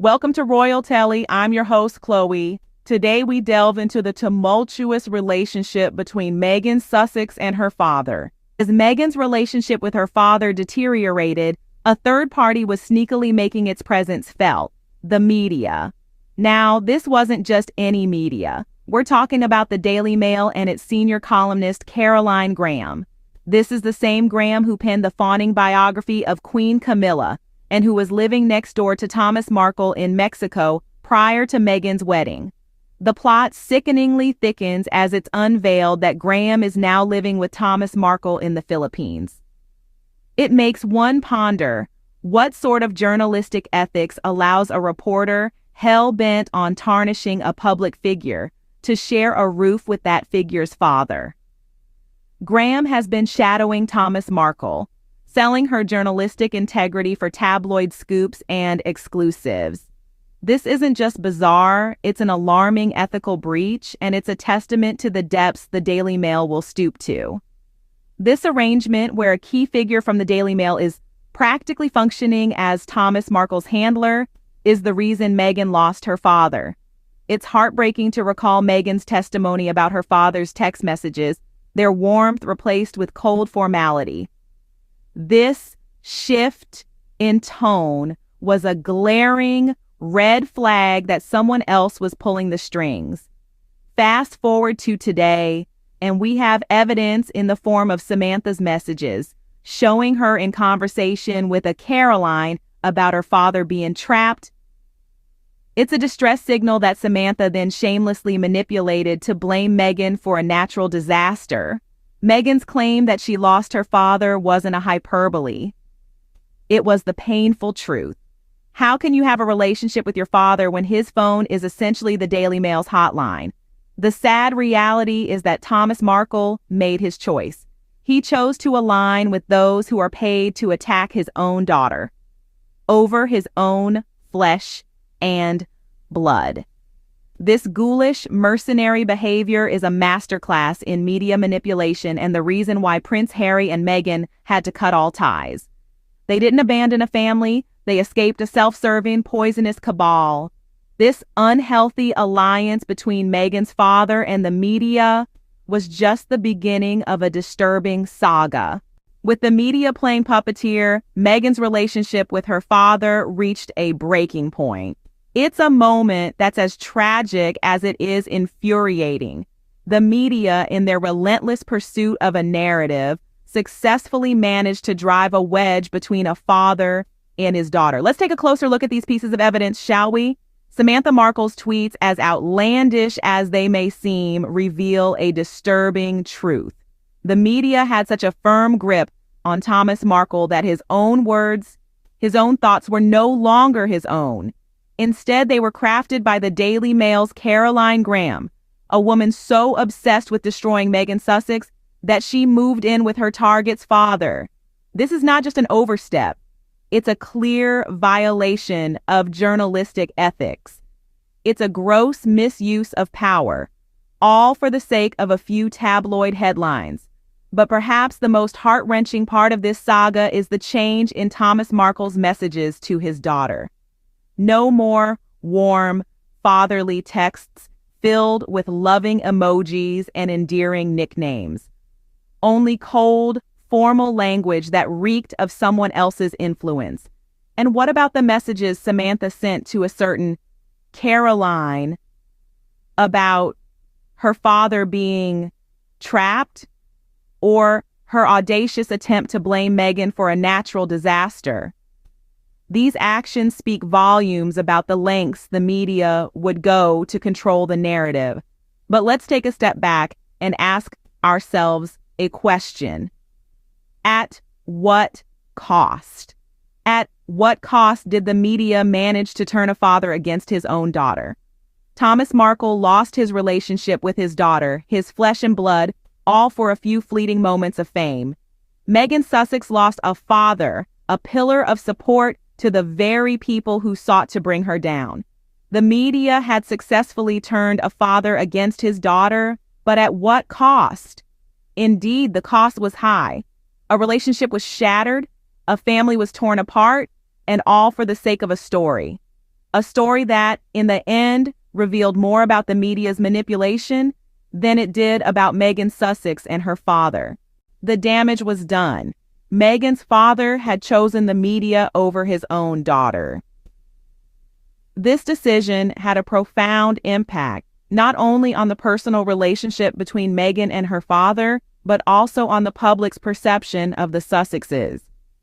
Welcome to Royal Telly. I'm your host, Chloe. Today we delve into the tumultuous relationship between Meghan Sussex and her father. As Meghan's relationship with her father deteriorated, a third party was sneakily making its presence felt: the media. Now, this wasn't just any media. We're talking about the Daily Mail and its senior columnist, Caroline Graham. This is the same Graham who penned the fawning biography of Queen Camilla and who was living next door to Thomas Markle in Mexico prior to Meghan's wedding. The plot sickeningly thickens as it's unveiled that Graham is now living with Thomas Markle in the Philippines. It makes one ponder, what sort of journalistic ethics allows a reporter hell-bent on tarnishing a public figure to share a roof with that figure's father? Graham has been shadowing Thomas Markle, selling her journalistic integrity for tabloid scoops and exclusives. This isn't just bizarre, it's an alarming ethical breach, and it's a testament to the depths the Daily Mail will stoop to. This arrangement, where a key figure from the Daily Mail is practically functioning as Thomas Markle's handler, is the reason Meghan lost her father. It's heartbreaking to recall Meghan's testimony about her father's text messages, their warmth replaced with cold formality. This shift in tone was a glaring red flag that someone else was pulling the strings. Fast forward to today, and we have evidence in the form of Samantha's messages, showing her in conversation with a Caroline about her father being trapped. It's a distress signal that Samantha then shamelessly manipulated to blame Meghan for a natural disaster. Meghan's claim that she lost her father wasn't a hyperbole. It was the painful truth. How can you have a relationship with your father when his phone is essentially the Daily Mail's hotline? The sad reality is that Thomas Markle made his choice. He chose to align with those who are paid to attack his own daughter over his own flesh and blood. This ghoulish, mercenary behavior is a masterclass in media manipulation and the reason why Prince Harry and Meghan had to cut all ties. They didn't abandon a family, they escaped a self-serving, poisonous cabal. This unhealthy alliance between Meghan's father and the media was just the beginning of a disturbing saga. With the media playing puppeteer, Meghan's relationship with her father reached a breaking point. It's a moment that's as tragic as it is infuriating. The media, in their relentless pursuit of a narrative, successfully managed to drive a wedge between a father and his daughter. Let's take a closer look at these pieces of evidence, shall we? Samantha Markle's tweets, as outlandish as they may seem, reveal a disturbing truth. The media had such a firm grip on Thomas Markle that his own words, his own thoughts were no longer his own. Instead, they were crafted by the Daily Mail's Caroline Graham, a woman so obsessed with destroying Meghan Sussex that she moved in with her target's father. This is not just an overstep. It's a clear violation of journalistic ethics. It's a gross misuse of power, all for the sake of a few tabloid headlines. But perhaps the most heart-wrenching part of this saga is the change in Thomas Markle's messages to his daughter. No more warm, fatherly texts filled with loving emojis and endearing nicknames. Only cold, formal language that reeked of someone else's influence. And what about the messages Samantha sent to a certain Caroline about her father being trapped, or her audacious attempt to blame Meghan for a natural disaster? These actions speak volumes about the lengths the media would go to control the narrative. But let's take a step back and ask ourselves a question. At what cost? At what cost did the media manage to turn a father against his own daughter? Thomas Markle lost his relationship with his daughter, his flesh and blood, all for a few fleeting moments of fame. Meghan Sussex lost a father, a pillar of support to the very people who sought to bring her down. The media had successfully turned a father against his daughter, but at what cost? Indeed, the cost was high. A relationship was shattered, a family was torn apart, and all for the sake of a story. A story that, in the end, revealed more about the media's manipulation than it did about Meghan Sussex and her father. The damage was done. Meghan's father had chosen the media over his own daughter. This decision had a profound impact, not only on the personal relationship between Meghan and her father, but also on the public's perception of the Sussexes.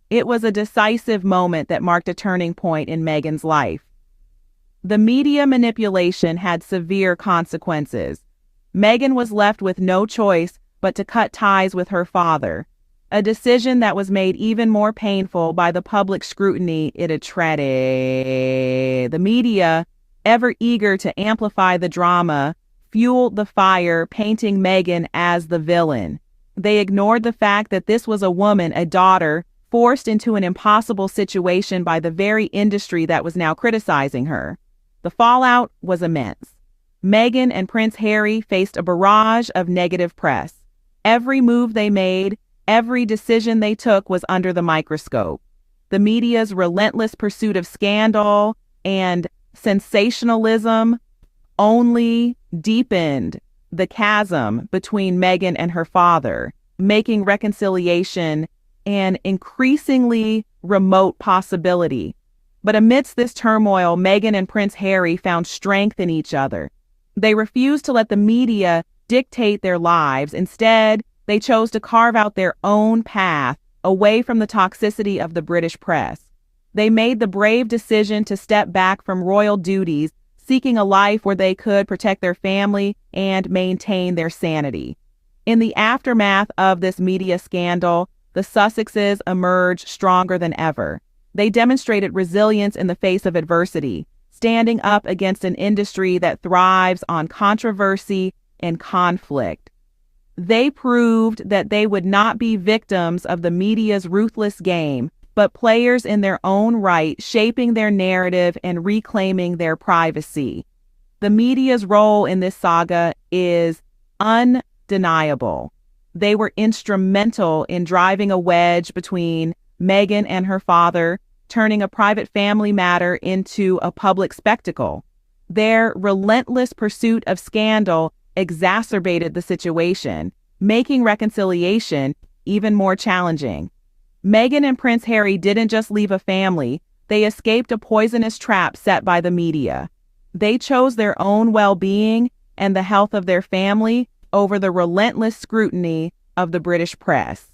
It was a decisive moment that marked a turning point in Meghan's life. The media manipulation had severe consequences. Meghan was left with no choice but to cut ties with her father, a decision that was made even more painful by the public scrutiny it attracted. The media, ever eager to amplify the drama, fueled the fire, painting Meghan as the villain. They ignored the fact that this was a woman, a daughter, forced into an impossible situation by the very industry that was now criticizing her. The fallout was immense. Meghan and Prince Harry faced a barrage of negative press. Every move they made, every decision they took was under the microscope. The media's relentless pursuit of scandal and sensationalism only deepened the chasm between Meghan and her father, making reconciliation an increasingly remote possibility. But amidst this turmoil, Meghan and Prince Harry found strength in each other. They refused to let the media dictate their lives. Instead, they chose to carve out their own path away from the toxicity of the British press. They made the brave decision to step back from royal duties, seeking a life where they could protect their family and maintain their sanity. In the aftermath of this media scandal, the Sussexes emerged stronger than ever. They demonstrated resilience in the face of adversity, standing up against an industry that thrives on controversy and conflict. They proved that they would not be victims of the media's ruthless game, but players in their own right, shaping their narrative and reclaiming their privacy. The media's role in this saga is undeniable. They were instrumental in driving a wedge between Meghan and her father, turning a private family matter into a public spectacle. Their relentless pursuit of scandal exacerbated the situation, making reconciliation even more challenging. Meghan and Prince Harry didn't just leave a family, they escaped a poisonous trap set by the media. They chose their own well-being and the health of their family over the relentless scrutiny of the British press.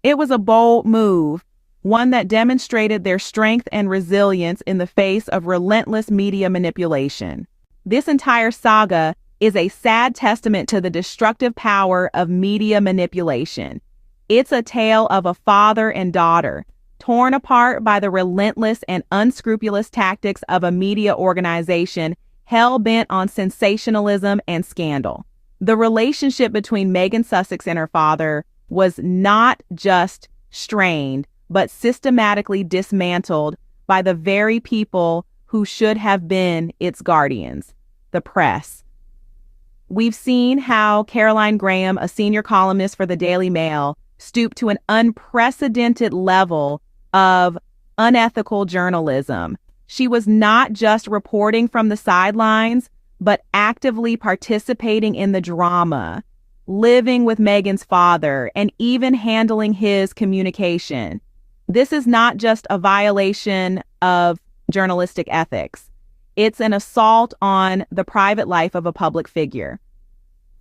It was a bold move, one that demonstrated their strength and resilience in the face of relentless media manipulation. This entire saga is a sad testament to the destructive power of media manipulation. It's a tale of a father and daughter, torn apart by the relentless and unscrupulous tactics of a media organization hell-bent on sensationalism and scandal. The relationship between Meghan Sussex and her father was not just strained, but systematically dismantled by the very people who should have been its guardians, the press. We've seen how Caroline Graham, a senior columnist for the Daily Mail, stooped to an unprecedented level of unethical journalism. She was not just reporting from the sidelines, but actively participating in the drama, living with Meghan's father, and even handling his communication. This is not just a violation of journalistic ethics. It's an assault on the private life of a public figure.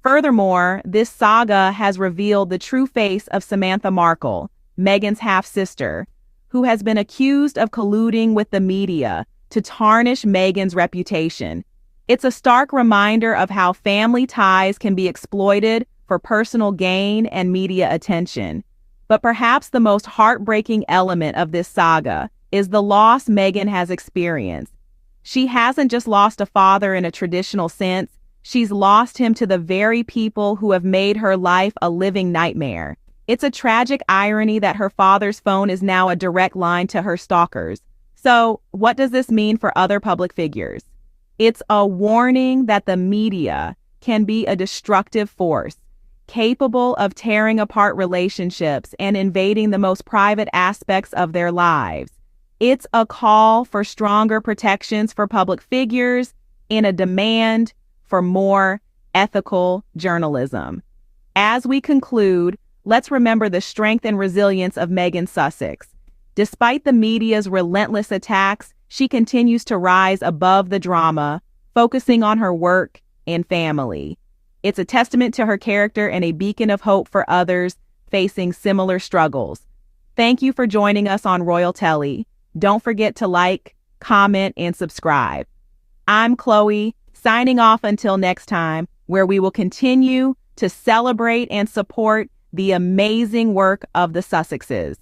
Furthermore, this saga has revealed the true face of Samantha Markle, Meghan's half-sister, who has been accused of colluding with the media to tarnish Meghan's reputation. It's a stark reminder of how family ties can be exploited for personal gain and media attention. But perhaps the most heartbreaking element of this saga is the loss Meghan has experienced. She hasn't just lost a father in a traditional sense, she's lost him to the very people who have made her life a living nightmare. It's a tragic irony that her father's phone is now a direct line to her stalkers. So, what does this mean for other public figures? It's a warning that the media can be a destructive force, capable of tearing apart relationships and invading the most private aspects of their lives. It's a call for stronger protections for public figures and a demand for more ethical journalism. As we conclude, let's remember the strength and resilience of Meghan Sussex. Despite the media's relentless attacks, she continues to rise above the drama, focusing on her work and family. It's a testament to her character and a beacon of hope for others facing similar struggles. Thank you for joining us on Royal Telly. Don't forget to like, comment, and subscribe. I'm Chloe, signing off until next time, where we will continue to celebrate and support the amazing work of the Sussexes.